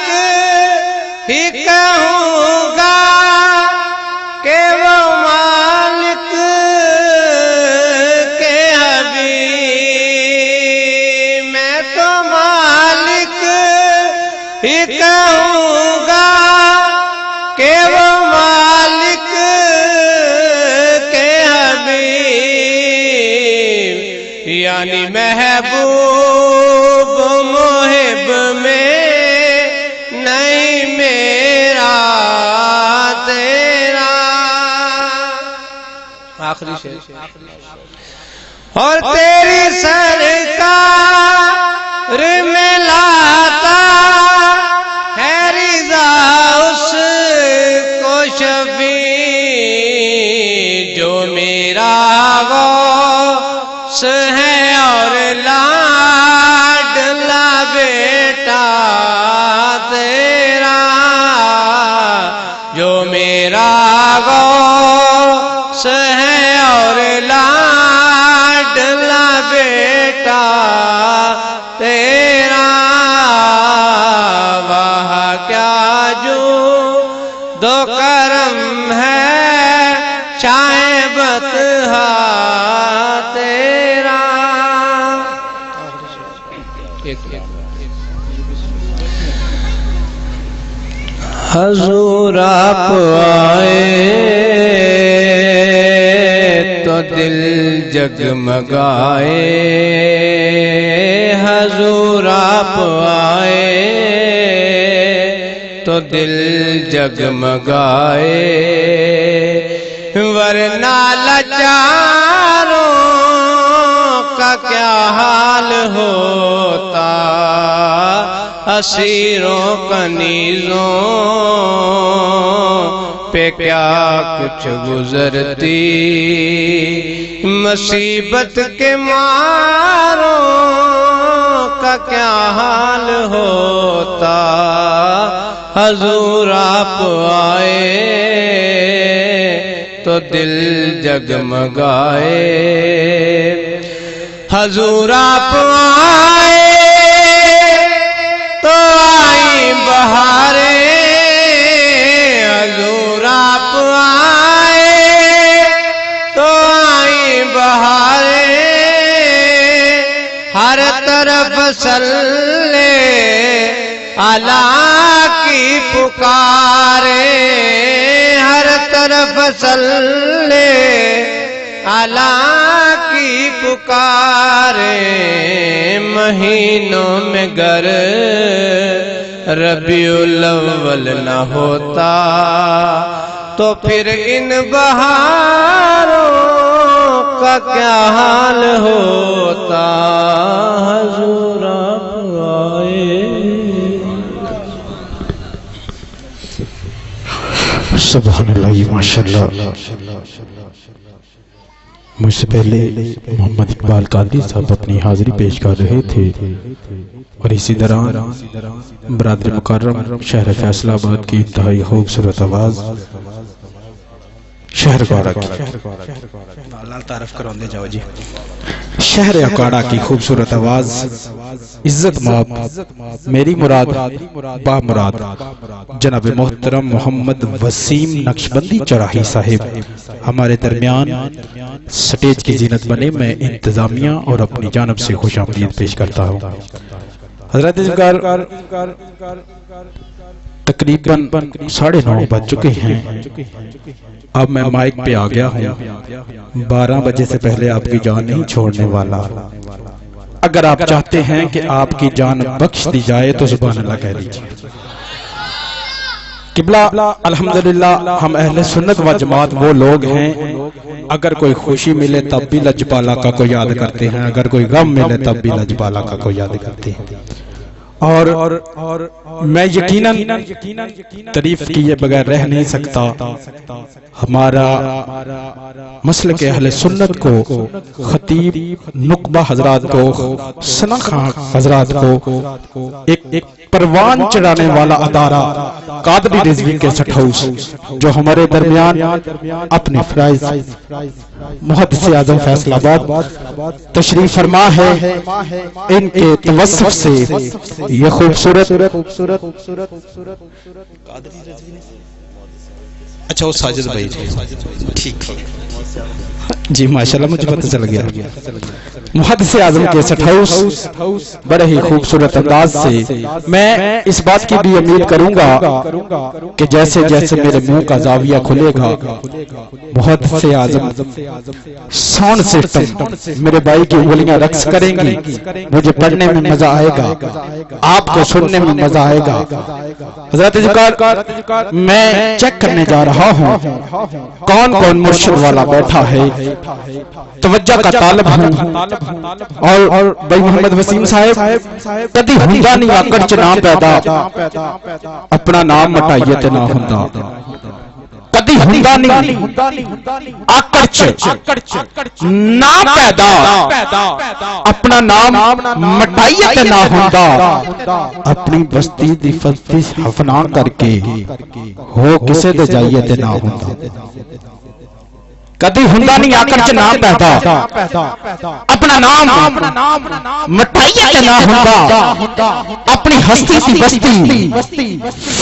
ہی کہوں گا ہی کہوں گا کہ وہ مالک کے حبیب یعنی محبوب محب میں نہیں میرا تیرا. آخری شعر. اور تیری سرکار میں لاتا ہے رضا اس کو شفیع جو میرا غوث ہے اور لاڈلا بیٹا تیرا جو میرا غوث ہے اور لاڈلا بیٹا تیرا. وہاں کیا جو دو کرم ہے شاہ بطحا تیرا. حضور آپ آئے تو دل جگمگائے. حضور آپ آئے تو دل جگمگائے ورنہ لاچاروں کا کیا حال ہوتا اسیروں کنیزوں پہ کیا کچھ گزرتی مصیبت کے ماروں کا کیا حال ہوتا. حضور آپ آئے تو دل جگمگائے. حضور آپ آئے تو آئی بہاریں. حضور آپ آئے تو آئی بہاریں. ہر طرف صلی علی کی پکارے. ہر طرف صلی علی کی پکارے. مہینوں میں گر ربیع الاول نہ ہوتا تو پھر ان بہاروں کا کیا حال ہوتا. حضور آپ آئے. سبحان اللہ ماشاءاللہ. مجھ سے پہلے محمد اقبال قادری صاحب اپنی حاضری پیش کر رہے تھے اور اسی دوران برادر مکرم شہر فیصل آباد کی انتہائی خوبصورت آواز شہر اکاڑا کی تعارف کراندے جاؤ جی. شہر اکاڑا کی خوبصورت آواز عزت ماب میری مراد با مراد جناب محترم محمد وسیم نقشبندی چراہی صاحب ہمارے درمیان سٹیج کی زینت بنے. میں انتظامیہ اور اپنی جانب سے خوش آمدید پیش کرتا ہوں. حضرت ذکر تقریباً 9:30 بج چکے ہیں. اب میں مائک پہ آ گیا ہوں. 12 بجے سے پہلے آپ کی جان نہیں چھوڑنے والا. اگر آپ چاہتے ہیں کہ آپ کی جان بخش دی جائے تو سبحان اللہ کہہ دیجئے. قبلہ الحمدللہ ہم اہل سنت و جماعت وہ لوگ ہیں اگر کوئی خوشی ملے تب بھی لجپالا کا کو یاد کرتے ہیں, اگر کوئی غم ملے تب بھی لجپالا کا کو یاد کرتے ہیں. اور میں یقیناً تعریف کیے بغیر رہ نہیں سکتا. ہمارا مسلک اہل سنت کو, خطیب نقبہ حضرات کو, ثنا خان حضرات کو ایک پروان چڑھانے والا ادارہ قادری رضوی کے سٹ ہاؤس جو ہمارے درمیان اپنے فرائض محدث اعظم فیصل آباد تشریف فرما ہے, ان کے توسط سے یہ خوبصورت اچھا وہ ساجد بھائی ٹھیک ہے. جی ماشاءاللہ مجھے پتہ چل گیا. محدث اعظم کے سٹ ہاؤس بڑے ہی خوبصورت انداز سے میں اس بات کی بھی امید کروں گا کہ جیسے جیسے میرے منہ کا زاویہ کھلے گا محدث اعظم ساؤنڈ سسٹم میرے بھائی کی انگلیاں رقص کریں گی. مجھے پڑھنے میں مزہ آئے گا, آپ کو سننے میں مزہ آئے گا. حضرت ذکر میں چیک کرنے جا رہا ہوں کون کون مرشد والا بیٹھا ہے, توجہ کا طالب ہوں. اور بھائی محمد وسیم صاحب کدی ہوندا نہیں آکڑ چ نہ پیدا اپنا نام مٹائیے تے نہ ہوندا. کدی ہوندا نہیں آکڑ چ نہ پیدا اپنا نام مٹائیے تے نہ ہوندا. اپنی بستی دی فضی حفنا کر کے ہو کسے دے جائیے تے نہ ہوندا. کدی ہوندا نہیں آکڑ چ نہ پیدا اپنا نام مٹائیے تے نہ ہوندا. اپنی ہستی سی بستی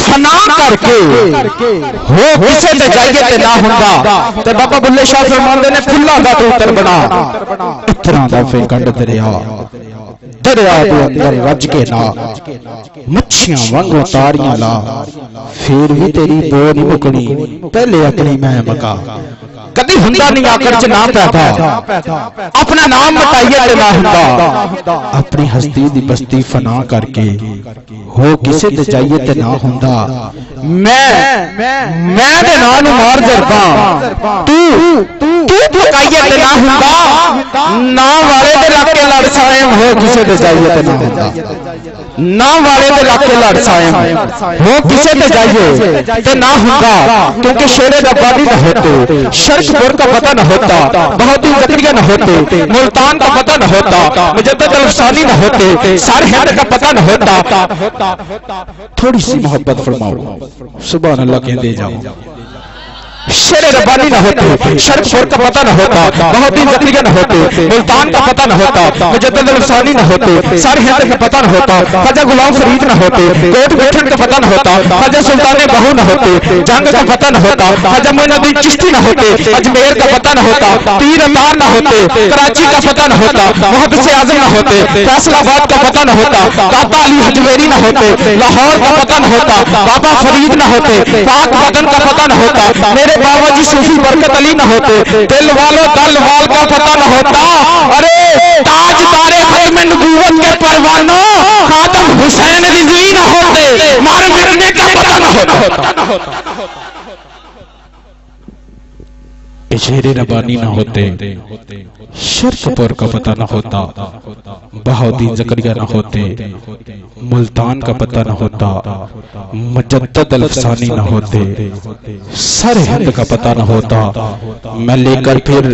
فنا کر کے ہو کسے تے جائیے تے نہ ہوندا. تے بابا بلے شاہ فرماندے نے پھلا دا توتر بنا اتنا دا فیکنڈ دریا دریا دے اندر رج کے نا مچھیاں وانگو تاریاں لا پھر بھی تیری بو نہیں مکنی پہلے اپنی میں مکا. کدی ہوندا نہیں آکڑ چ نہ پیدا اپنا نام مٹائیے تے نہ ہوندا. اپنی ہستی دی بستی فنا کر کے ہو کسے تے جائیے تے نہ ہوندا. میں دے نال مار جرباں تو پکائیے تے نہ ہوندا. نا والے دے لا کے لڑ سائم ہو کسے تے جائیے تے نہ ہوندا. نا والے دے لا کے لڑ سائم ہو کسے تے جائیے تے نہ ہوندا. کیونکہ شیر ربانی نہ ہوتے, شرک پور کا پتہ نہ ہوتا, بہادر زکریا نہ ہوتے, ملتان کا پتہ نہ ہوتا, مجدد الفسانی نہ ہوتے, سار ہند کا پتہ نہ ہوتا. تھوڑی سی محبت فرماؤ سبحان اللہ کہہ دے جاؤ. شیر ربانی نہ ہوتے, شرک پور کا پتہ نہ ہوتا, بہادر زکریا نہ ہوتے, ملتان کا پتہ نہ ہوتا, مجدد الفسانی نہ ہوتے, سار ہند کا پتہ نہ ہوتا, خواجہ غلام فرید نہ ہوتے, کوٹ بیٹھن کا پتہ نہ ہوتا, خواجہ سلطان بہو نہ ہوتے, جنگ کا پتہ نہ ہوتا, خواجہ معین الدین چشتی نہ ہوتے, اجمیر کا پتہ نہ ہوتا, پیر اتار نہ ہوتے, کراچی کا پتہ نہ ہوتا, محدث اعظم نہ ہوتے, فیصل آباد کا پتہ نہ ہوتا, داتا علی حجویری نہ ہوتے, لاہور کا پتہ نہ ہوتا, بابا فرید نہ ہوتے, پاک بدن کا پتہ نہ ہوتا, میرے بابا جی صوفی برکت علی نہ ہوتے, دل والوں دل وال کا پتہ نہ ہوتا. ارے تاجدار ختم نبوت کے پروانوں خاتم حسین رضوی نہ ہوتے, مار مرنے کا پتہ نہ ہوتا. شیر ربانی نہ ہوتے, شرک پور کا پتہ نہ ہوتا, بہاؤدین زکریا نہ ہوتے, ملتان کا پتہ نہ ہوتا, مجدد الفسانی نہ ہوتے, سر ہند کا پتہ نہ ہوتا. میں لے کر پھر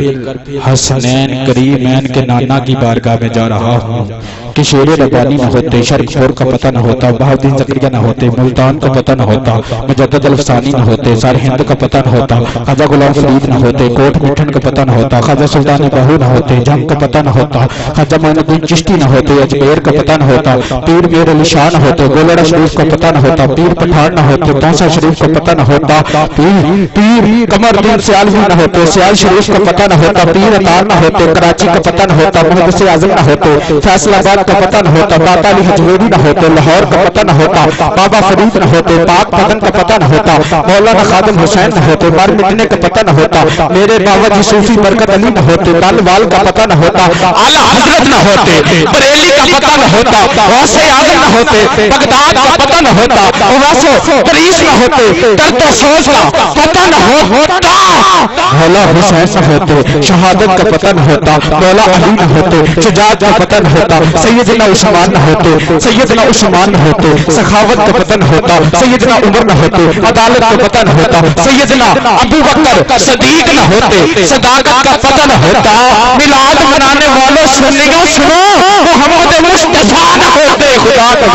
حسنین کریمین کے نانا کی بارگاہ میں جا رہا ہوں کہ شیر ربانی نہ ہوتے, شرک پور کا پتہ نہ ہوتا, بہاؤدین زکریا نہ ہوتے, ملتان کا پتہ نہ ہوتا, مجدد الفسانی نہ ہوتے, سر ہند کا پتہ نہ ہوتا, خواجہ غلام فرید نہ ہوتے, کوٹ مٹھن کا پتہ نہ ہوتا, خواجہ سلطان بہو نہ ہوتے, جنگ کا پتہ نہ ہوتا, خواجہ معین الدین چشتی نہ ہوتے, اجمیر کا پتہ نہ ہوتا, پیر میر علی شاہ نہ ہوتے, گولڑا شریف کا پتہ نہ ہوتا, پیر پٹھان نہ ہوتے, پونسا شریف کا پتہ نہ ہوتا, پیر قمر الدین سیالوی نہ ہوتے, سیال شریف کا پتہ نہ ہوتا, پیر اتار نہ ہوتے, کراچی کا پتہ نہ ہوتا, محدث اعظم نہ ہوتے, فیصل آباد کا پتہ نہ ہوتا, داتا علی حجویری نہ ہوتے, لاہور کا پتہ نہ ہوتا, بابا فرید نہ ہوتے, پاک بدن کا پتہ نہ ہوتا, مولانا خادم حسین نہ ہوتے, مر مٹنے کا پتہ نہ ہوتا, میرے بابا جی صوفی برکت علی نہ ہوتے, دل وال کا پتہ نہ ہوتا, اعلی حضرت نہ ہوتے, بریلی کا پتہ نہ ہوتا, غوث اعظم نہ ہوتے, بغداد کا پتہ نہ ہوتا, اویس پریس نہ ہوتے, درد و سوز کا پتہ نہ ہوتا, مولا حسین نہ ہوتے, شہادت کا پتہ نہ ہوتا, مولا علی نہ ہوتے, شجاعت کا پتہ نہ ہوتا, سیدنا عثمان نہ ہوتے, سیدنا عثمان نہ ہوتے, سخاوت کا پتہ نہ ہوتا, سیدنا عمر نہ ہوتے, عدالت کا پتہ نہ ہوتا, سیدنا ابو بکر صدیق نہ ہوتے, صداقت کا پتہ نہ ہوتا, میلاد منانے والوں سنیوں سنو محمد مصطفیٰ نہ ہوتے, خدا کا